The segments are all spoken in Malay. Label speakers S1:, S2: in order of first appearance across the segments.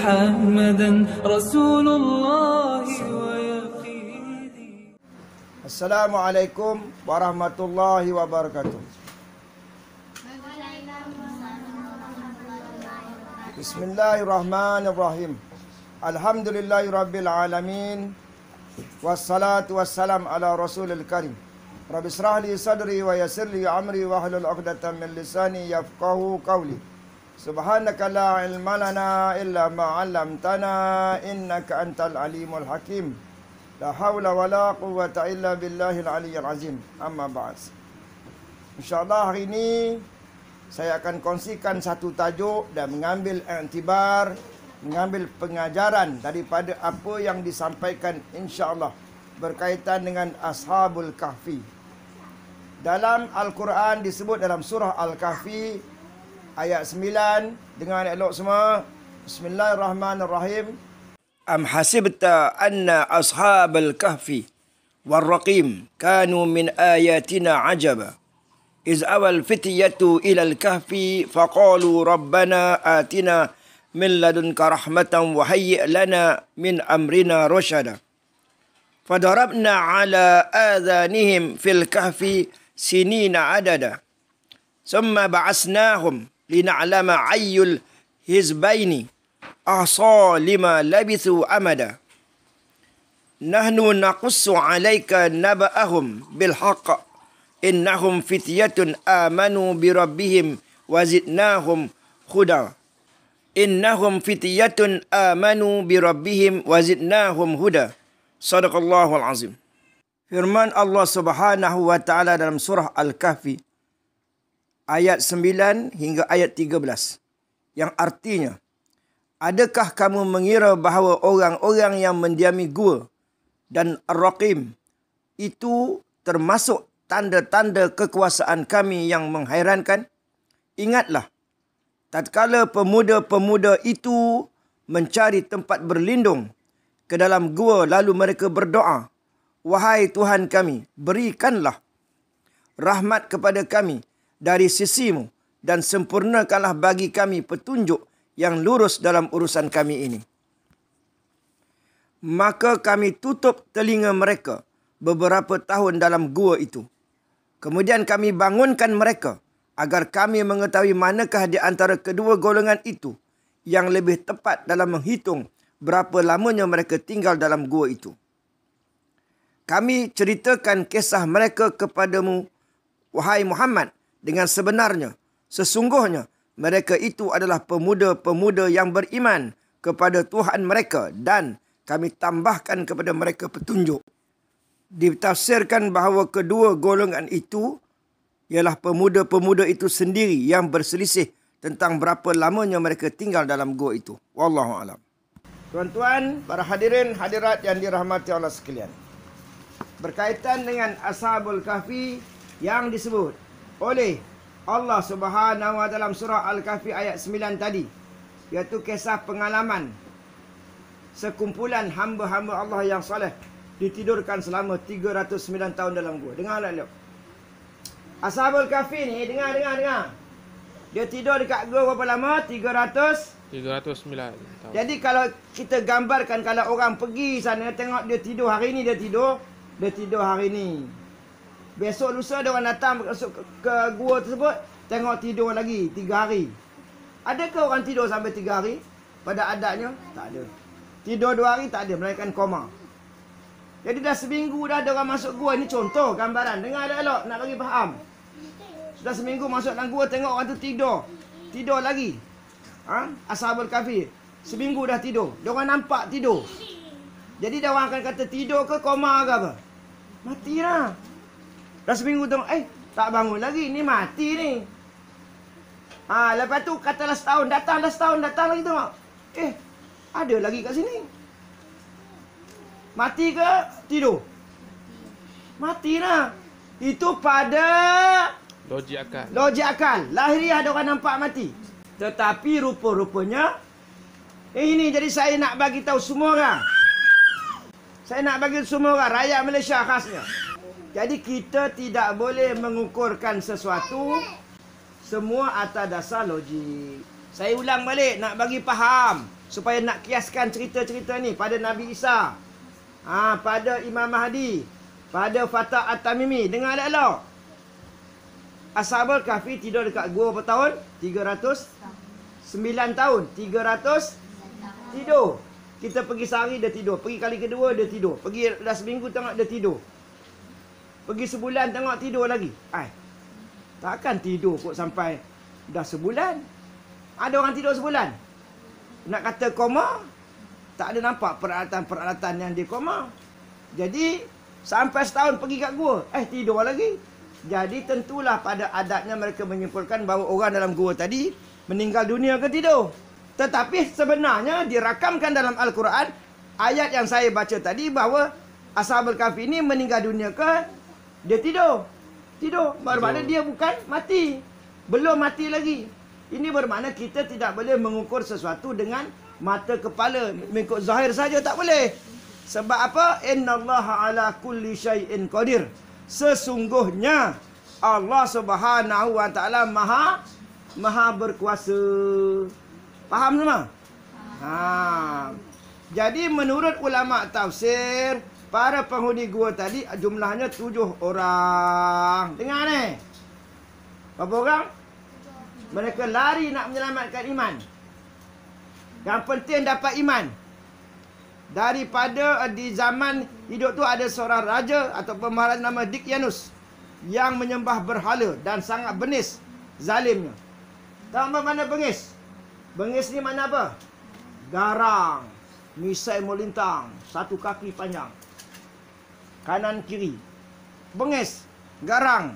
S1: محمدا رسول الله ويقيني.
S2: السلام عليكم ورحمة الله وبركاته. بسم الله الرحمن الرحيم. الحمد لله رب العالمين والصلاة والسلام على رسول الكريم. رب اشرح لي صدري ويسر لي أمري واحلل عقدة من لساني يفقهوا قولي. سبحانك لا علم لنا إلا ما علمتنا إنك أنت العليم الحكيم. لا حول ولا قوة إلا بالله العلي العظيم. Amma ba'd. InsyaAllah hari ini saya akan kongsikan satu tajuk dan mengambil iktibar, mengambil pengajaran daripada apa yang disampaikan insyaAllah berkaitan dengan Ashabul Kahfi. Dalam Al-Quran disebut dalam surah Al-Kahfi ayat 9. Dengar elok semua. Bismillahirrahmanirrahim. Am hasibta anna ashabal kahfi warraqim kanu min ayatina ajaba iz awal fityatu ilal kahfi faqalu rabbana atina min ladunka rahmatan wa hayyi' lana min amrina rashada fadarabna ala adhanihim fil kahfi sinina adada summa ba'asnahum lina'lama ayyul hizbaini ahsa lima labithu amada nahnu naqussu alayka naba'ahum bilhaqq innahum fityatun amanu birabbihim wazidnahum huda innahum fityatun amanu birabbihim wazidnahum huda. Sadaqallahul azim. Firman Allah Subhanahu wa taala dalam surah Al-Kahfi ayat 9 hingga ayat 13 yang artinya, adakah kamu mengira bahawa orang-orang yang mendiami gua dan Ar-Raqim itu termasuk tanda-tanda kekuasaan kami yang menghairankan? Ingatlah, tatkala pemuda-pemuda itu mencari tempat berlindung ke dalam gua lalu mereka berdoa, wahai Tuhan kami, berikanlah rahmat kepada kami dari sisimu dan sempurnakanlah bagi kami petunjuk yang lurus dalam urusan kami ini. Maka kami tutup telinga mereka beberapa tahun dalam gua itu. Kemudian kami bangunkan mereka agar kami mengetahui manakah di antara kedua golongan itu yang lebih tepat dalam menghitung berapa lamanya mereka tinggal dalam gua itu. Kami ceritakan kisah mereka kepadamu, wahai Muhammad, dengan sebenarnya. Sesungguhnya mereka itu adalah pemuda-pemuda yang beriman kepada Tuhan mereka dan kami tambahkan kepada mereka petunjuk. Ditafsirkan bahawa kedua golongan itu ialah pemuda-pemuda itu sendiri yang berselisih tentang berapa lamanya mereka tinggal dalam gua itu. Wallahu a'lam. Tuan-tuan, para hadirin hadirat yang dirahmati Allah sekalian. Berkaitan dengan Ashabul Kahfi yang disebut oleh Allah Subhanahu wa dalam surah Al-Kahfi ayat 9 tadi, iaitu kisah pengalaman sekumpulan hamba-hamba Allah yang soleh ditidurkan selama 309 tahun dalam gua. Dengarlah elok. Ashabul Kahfi ni, dengar. Dia tidur dekat gua berapa lama? 309 tahun. Jadi kalau kita gambarkan, kalau orang pergi sana tengok dia tidur hari ni, dia tidur hari ni. Besok lusa dia orang datang masuk ke gua tersebut, tengok tidur lagi 3 hari. Adakah orang tidur sampai 3 hari? Pada adatnya, tak ada. Tidur 2 hari, tak ada. Melainkan koma. Jadi dah seminggu dah ada orang masuk gua. Ini contoh gambaran. Dengar ada elok, nak bagi faham. Sudah seminggu masuk dalam gua, tengok orang tu tidur. Tidur lagi. Ashabul Kahfi. Seminggu dah tidur. Dia orang nampak tidur. Jadi dia orang akan kata tidur ke koma ke apa? Mati lah. Dah seminggu tengok, tak bangun lagi. Ni mati ni. Lepas tu katalah setahun. Datang lagi tengok. Ada lagi kat sini. Mati ke tidur? Mati lah. Itu pada logik akal. Lahiriah ada orang nampak mati. Tetapi rupa-rupanya ini, jadi saya nak bagi tahu semua orang. Rakyat Malaysia khasnya. Jadi kita tidak boleh mengukurkan sesuatu semua atas dasar logik. Saya ulang balik nak bagi faham. supaya nak kiaskan cerita-cerita ni pada Nabi Isa, pada Imam Mahdi, pada Fatah At-Tamimi. Dengar elok. Ashabul Kahfi tidur dekat gua berapa tahun? 309 tahun. 300 tidur. Kita pergi sehari dia tidur. Pergi kali kedua dia tidur. Pergi dah seminggu tengok dia tidur. Pergi sebulan tengok tidur lagi. Takkan tidur kot sampai dah sebulan. Ada orang tidur sebulan. Nak kata koma, tak ada nampak peralatan-peralatan yang dia koma. Jadi sampai setahun pergi kat gua, tidur lagi. Jadi tentulah pada adatnya mereka menyimpulkan bahawa orang dalam gua tadi meninggal dunia ke tidur. Tetapi sebenarnya dirakamkan dalam Al-Quran ayat yang saya baca tadi bahawa Ashabul Kahfi ini meninggal dunia ke dia tidur. Tidur bermakna dia bukan mati. Belum mati lagi. Ini bermakna kita tidak boleh mengukur sesuatu dengan mata kepala, mengikut zahir saja tak boleh. Sebab apa? Innallaha ala kulli syai'in qadir. Sesungguhnya Allah Subhanahu wa taala maha berkuasa. Faham semua? Jadi menurut ulama tafsir, para penghuni gua tadi jumlahnya 7 orang. Dengar ni. Berapa orang? Mereka lari nak menyelamatkan iman. Yang penting dapat iman. Daripada di zaman hidup tu ada seorang raja atau maharaja nama Dicyanus yang menyembah berhala dan sangat bengis zalimnya. Tahu mana bengis? Bengis ni mana apa? Garang. Misai melintang. 1 kaki panjang. Kanan kiri. Bengis. Garang.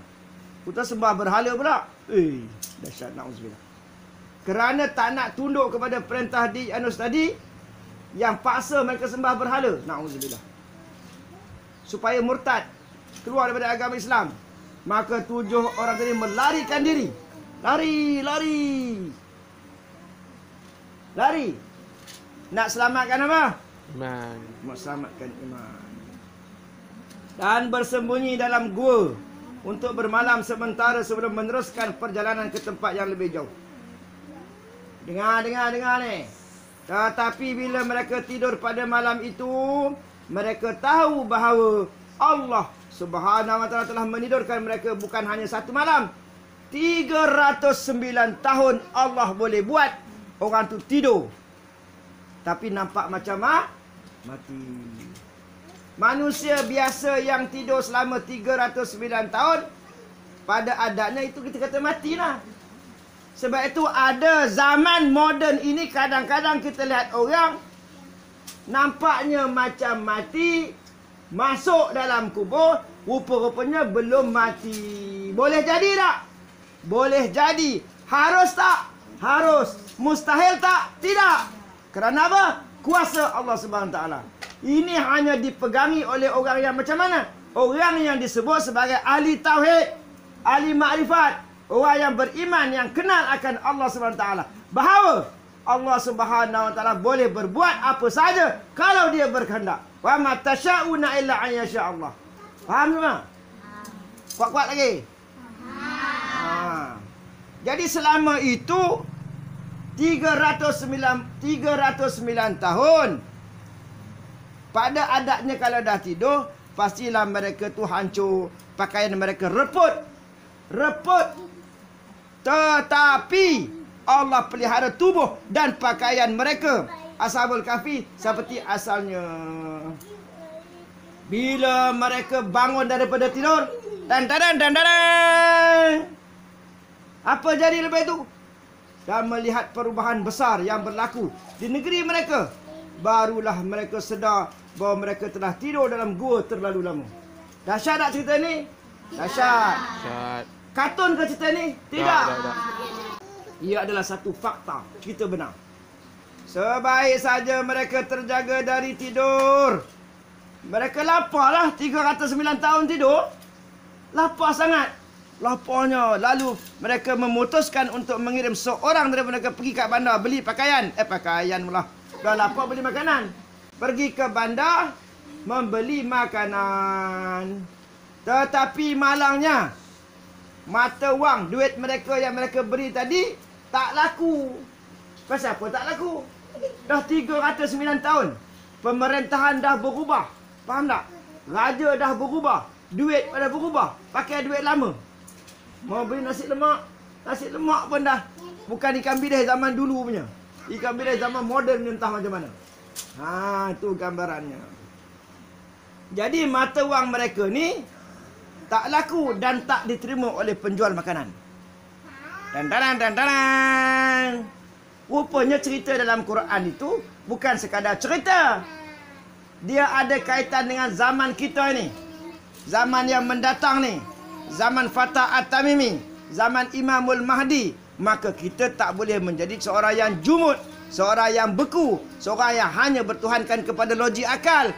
S2: Kita sembah berhala pula. Dahsyat, na'udzubillah. Kerana tak nak tunduk kepada perintah Dicyanus tadi, yang paksa mereka sembah berhala. Na'udzubillah. Supaya murtad, keluar daripada agama Islam. Maka 7 orang tadi melarikan diri. Lari. Nak selamatkan apa?
S3: Iman.
S2: Nak selamatkan iman. Dan bersembunyi dalam gua untuk bermalam sementara sebelum meneruskan perjalanan ke tempat yang lebih jauh. Dengar ni. Tetapi bila mereka tidur pada malam itu, mereka tahu bahawa Allah Subhanahu wa taala telah menidurkan mereka bukan hanya 1 malam. 309 tahun Allah boleh buat orang tu tidur. Tapi nampak macam mati. Manusia biasa yang tidur selama 309 tahun, pada adatnya itu kita kata matilah. Sebab itu ada zaman moden ini kadang-kadang kita lihat orang nampaknya macam mati, masuk dalam kubur, rupa-rupanya belum mati. Boleh jadi tak? Boleh jadi. Harus tak? Harus. Mustahil tak? Tidak. Kerana apa? Kuasa Allah Subhanahu Wa Taala. Ini hanya dipegangi oleh orang yang macam mana? Orang yang disebut sebagai ahli tauhid, ahli makrifat, orang yang beriman, yang kenal akan Allah Subhanahu Wa Taala. Bahawa Allah Subhanahu Wa Taala boleh berbuat apa saja kalau dia berkehendak. Wa ma tasyauna illa an yasha Allah. Faham semua? Kuat-kuat lagi. Jadi selama itu 309 tahun. Pada adatnya kalau dah tidur, pastilah mereka tu hancur, pakaian mereka reput. Tetapi Allah pelihara tubuh dan pakaian mereka. Ashabul Kahfi seperti asalnya. Bila mereka bangun daripada tidur, dan apa jadi lepas itu? Dan melihat perubahan besar yang berlaku di negeri mereka, barulah mereka sedar bahawa mereka telah tidur dalam gua terlalu lama. Dahsyat tak cerita ni? Dahsyat. Kartun ke cerita ni? Tidak. Ia adalah satu fakta, cerita benar. Sebaik saja mereka terjaga dari tidur. Mereka laparlah 309 tahun tidur. Lapar sangat. Laparnya. Lalu mereka memutuskan untuk mengirim seorang daripada mereka pergi ke bandar beli pakaian. Pakaian pula. Dah lapar beli makanan. Pergi ke bandar membeli makanan. Tetapi malangnya mata wang, duit mereka yang mereka beri tadi tak laku. Pasal apa tak laku? Dah 309 tahun. Pemerintahan dah berubah. Faham tak? Raja dah berubah. Duit pada berubah. Pakai duit lama. Mau beli nasi lemak. Nasi lemak pun dah bukan ikan bilis zaman dulu punya. Ikan bilis zaman moden ni entah macam mana. Itu gambarannya. Jadi mata wang mereka ni tak laku dan tak diterima oleh penjual makanan. Dan. Rupanya cerita dalam Quran itu bukan sekadar cerita. Dia ada kaitan dengan zaman kita ni. Zaman yang mendatang ni. Zaman Fatah At-Tamimi. Zaman Imamul Mahdi. Maka kita tak boleh menjadi seorang yang jumud. Seorang yang beku. Seorang yang hanya bertuhankan kepada logik akal.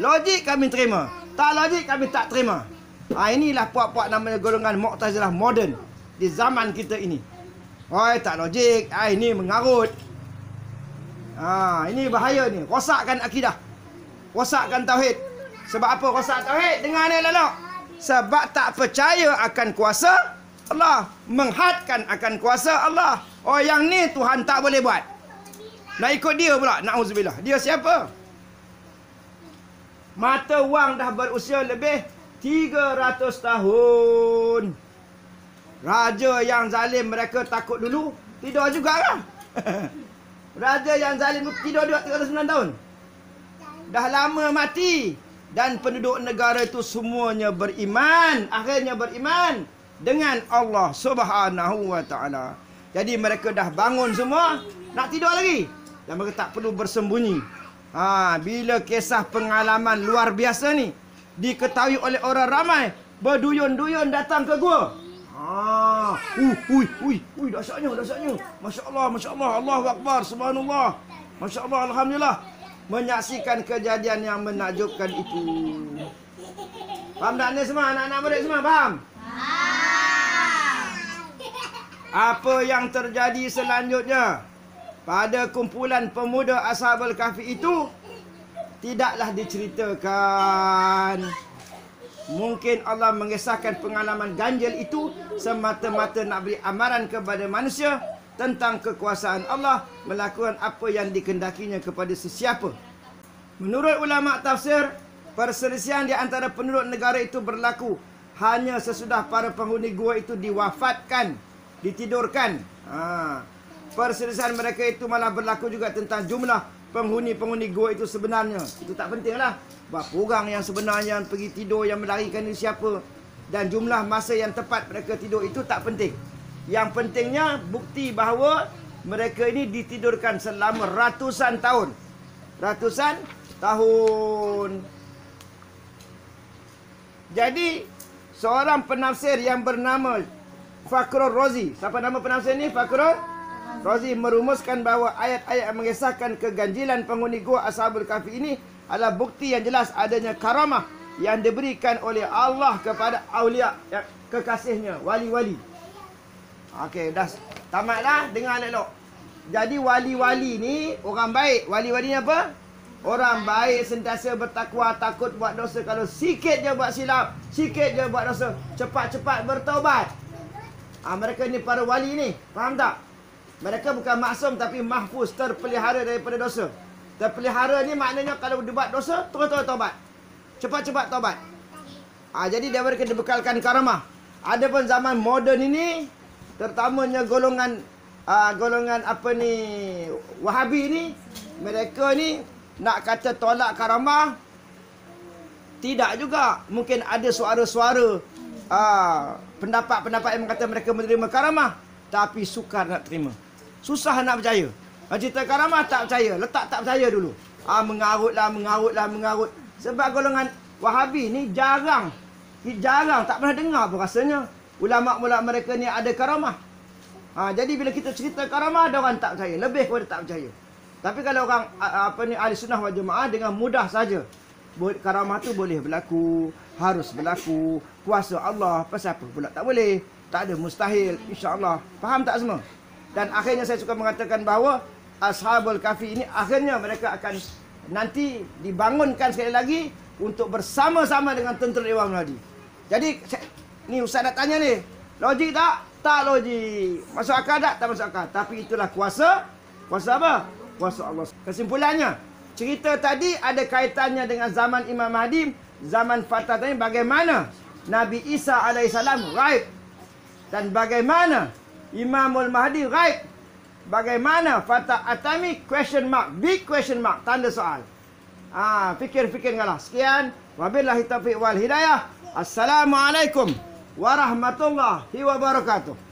S2: Logik kami terima. Tak logik kami tak terima. Inilah puak-puak namanya golongan Mu'tazilah moden. Di zaman kita ini. Tak logik. Ini mengarut. Ini bahaya ni. Rosakkan akidah. Rosakkan tauhid. Sebab apa rosak tauhid? Dengar ni elok. Sebab tak percaya akan kuasa Allah. Menghadkan akan kuasa Allah. Yang ni Tuhan tak boleh buat. Nak ikut dia pula. Na'udzubillah. Dia siapa? Mata wang dah berusia lebih 300 tahun. Raja yang zalim mereka takut dulu. Tidur juga kan? Raja yang zalim tidur juga 309 tahun. Dah lama mati. Dan penduduk negara itu semuanya beriman. Akhirnya beriman dengan Allah Subhanahu wa ta'ala. Jadi mereka dah bangun semua. Nak tidur lagi. Dan mereka tak perlu bersembunyi. Bila kisah pengalaman luar biasa ni diketahui oleh orang ramai, berduyun-duyun datang ke gua. Dahsyatnya. Masya Allah, Allahu Akbar, subhanallah. Masya Allah, alhamdulillah. Menyaksikan kejadian yang menakjubkan itu. Faham tak ni semua? Anak-anak murid semua faham? Apa yang terjadi selanjutnya pada kumpulan pemuda Ashabul Kahfi itu tidaklah diceritakan. Mungkin Allah mengisahkan pengalaman ganjil itu semata-mata nak beri amaran kepada manusia tentang kekuasaan Allah melakukan apa yang dikendakinya kepada sesiapa. Menurut ulama tafsir, perselisihan di antara penduduk negara itu berlaku hanya sesudah para penghuni gua itu diwafatkan, ditidurkan. Perselisihan mereka itu malah berlaku juga tentang jumlah penghuni-penghuni gua itu sebenarnya. Itu tak pentinglah. Berapa orang yang sebenarnya pergi tidur, yang melarikan itu siapa, dan jumlah masa yang tepat mereka tidur itu tak penting. Yang pentingnya bukti bahawa mereka ini ditidurkan selama ratusan tahun. Ratusan tahun. Jadi seorang penafsir yang bernama Fakhrul Razi. Siapa nama penafsir ni? Fakhrul Razi merumuskan bahawa ayat-ayat yang mengisahkan keganjilan penghuni gua Ashabul Kahfi ini adalah bukti yang jelas adanya karamah yang diberikan oleh Allah kepada awliya, kekasihnya, wali-wali. Okey, dah tamatlah. Dengar elok. Jadi wali-wali ni orang baik. Wali-wali ni apa? Orang baik, sentiasa bertakwa, takut buat dosa. Kalau sikit je buat silap, sikit je buat dosa, cepat-cepat bertaubat. Mereka ni para wali ni. Faham tak? Mereka bukan maksum tapi mahfuz, terpelihara daripada dosa. Terpelihara ni maknanya kalau dia buat dosa, terus-terus taubat. Cepat-cepat taubat. Jadi dia mereka dibekalkan karamah. Adapun zaman moden ini, terutamanya golongan apa ni, Wahabi ni, mereka ni nak kata tolak karamah, tidak juga. Mungkin ada suara-suara pendapat-pendapat yang mengata mereka menerima karamah, tapi sukar nak terima. Susah nak percaya. Cerita karamah tak percaya. Letak tak percaya dulu. Mengarut. Sebab golongan Wahabi ni jarang, tak pernah dengar pun rasanya ulama-ulama mereka ni ada karamah. Jadi bila kita cerita karamah, ada orang tak percaya. Lebih kepada tak percaya. Tapi kalau orang ahli sunnah wal jamaah dengan mudah saja, karamah tu boleh berlaku, harus berlaku. Kuasa Allah, pasal apa pula tak boleh? Tak ada mustahil, insya-Allah. Faham tak semua? Dan akhirnya saya suka mengatakan bahawa Ashabul Kahfi ini akhirnya mereka akan nanti dibangunkan sekali lagi untuk bersama-sama dengan tentera Dewan Melodi. Jadi ni Ustaz nak tanya ni, logik tak? Tak logik. Masuk akal tak? Tak masuk akal. Tapi itulah kuasa apa? Wassalamualaikum. Kesimpulannya, cerita tadi ada kaitannya dengan zaman Imam Mahdi, zaman Fatah tadi, bagaimana Nabi Isa AS ghaib, dan bagaimana Imamul Mahdi ghaib, bagaimana Fatah Atami question mark, big question mark, tanda soal. Fikir-fikirkanlah. Sekian, wabillahi taufiq wal hidayah. Assalamualaikum warahmatullahi wabarakatuh.